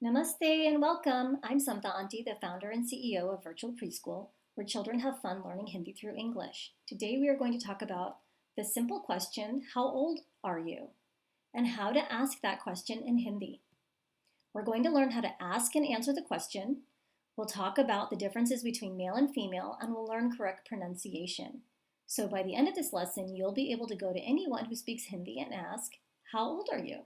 Namaste and welcome. I'm Samta Auntie, the founder and CEO of Virtual Preschool, where children have fun learning Hindi through English. Today we are going to talk about the simple question, how old are you? And how to ask that question in Hindi. We're going to learn how to ask and answer the question. We'll talk about the differences between male and female, and we'll learn correct pronunciation. So by the end of this lesson, you'll be able to go to anyone who speaks Hindi and ask, how old are you?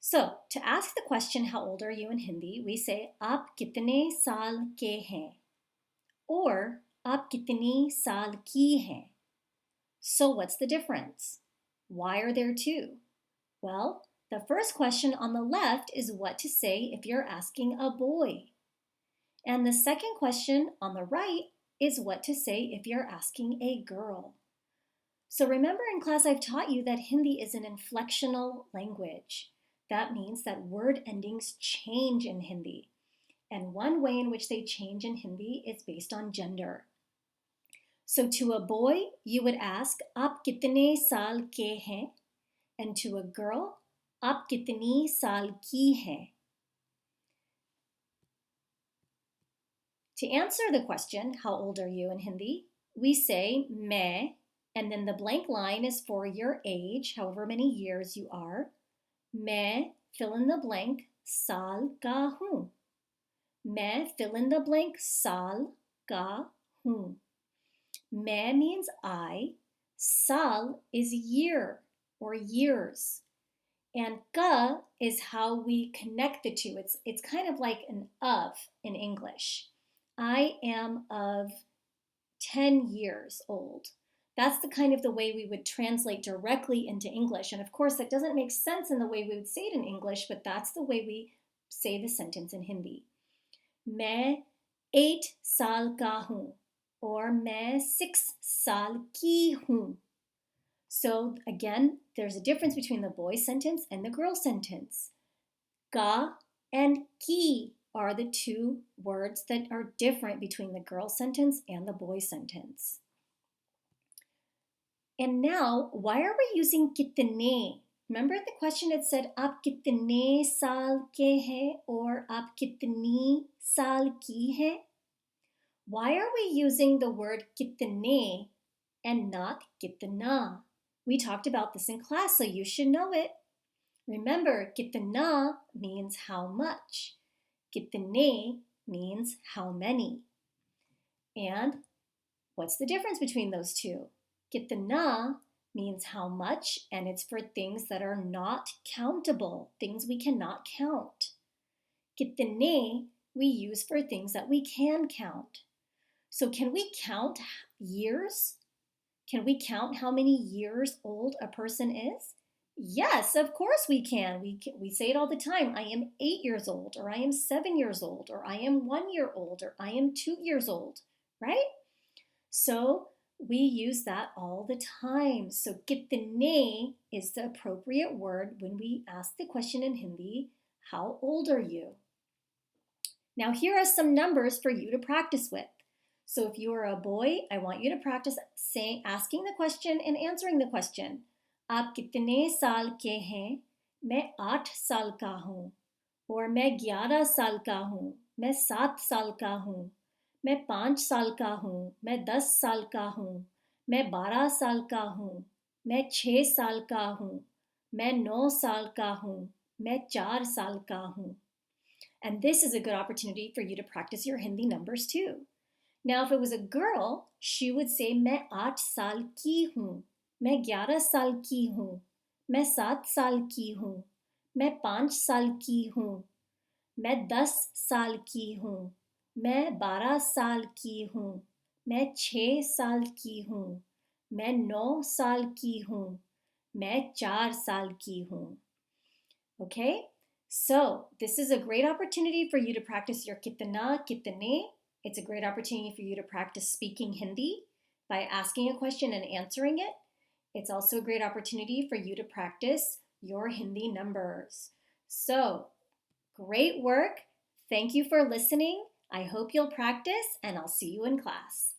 So, to ask the question, how old are you in Hindi, we say, aap kitne saal ke hain? Or, aap kitni saal ki hain? So, what's the difference? Why are there two? Well, the first question on the left is what to say if you're asking a boy. And the second question on the right is what to say if you're asking a girl. So remember in class I've taught you that Hindi is an inflectional language. That means that word endings change in Hindi. And one way in which they change in Hindi is based on gender. So to a boy, you would ask, aap kitne saal ke hain? And to a girl, aap kitni saal ki hain? To answer the question, how old are you in Hindi? We say, main, and then the blank line is for your age, however many years you are. मैं fill in the blank साल का हूँ. मैं fill in the blank साल का हूँ. मैं means I. Saal is year or years. And ka is how we connect the two. It's kind of like an of in English. I am of 10 years old. That's the way we would translate directly into English. And of course, that doesn't make sense in the way we would say it in English, but that's the way we say the sentence in Hindi. मैं 8 साल का हूँ, or मैं 6 साल की हूँ. So again, there's a difference between the boy sentence and the girl sentence. Ka and ki are the two words that are different between the girl sentence and the boy sentence. And now, why are we using kitne? Remember the question it said, aap kitne saal ke hain or aap kitni saal ki hain? Why are we using the word kitne and not kitna? We talked about this in class, so you should know it. Remember, kitna means how much. Kitne means how many. And what's the difference between those two? Kitna means how much, and it's for things that are not countable, things we cannot count. Kitne we use for things that we can count. So can we count years? Can we count how many years old a person is? Yes, of course we can. We say it all the time. I am 8 years old, or I am 7 years old, or I am 1 year old, or I am 2 years old, right? So we use that all the time. So kitne is the appropriate word when we ask the question in Hindi, how old are you? Now here are some numbers for you to practice with. So if you are a boy, I want you to practice asking the question and answering the question. आप कितने साल के हैं? मैं 8 साल का हूँ. Or मैं 11 साल का हूँ. मैं 7 साल का हूँ. मैं 5 साल का हूँ. मैं 10 साल का हूँ. मैं 12 साल का हूँ. मैं 6 साल का हूँ. मैं 9 साल का हूँ. मैं 4 साल का हूँ. And this is a good opportunity for you to practice your Hindi numbers too. Now, if it was a girl, she would say, मैं 8 साल की हूँ. मैं 11 साल की हूँ. मैं 7 साल की हूँ. मैं 5 साल की हूँ. मैं 10 साल की हूँ. मैं 12 साल की हूँ. मैं 6 साल की हूँ. मैं 9 साल की हूँ. मैं 4 साल की हूँ. Okay? So, this is a great opportunity for you to practice your kitna, kitne. It's a great opportunity for you to practice speaking Hindi by asking a question and answering it. It's also a great opportunity for you to practice your Hindi numbers. So, great work. Thank you for listening. I hope you'll practice, and I'll see you in class.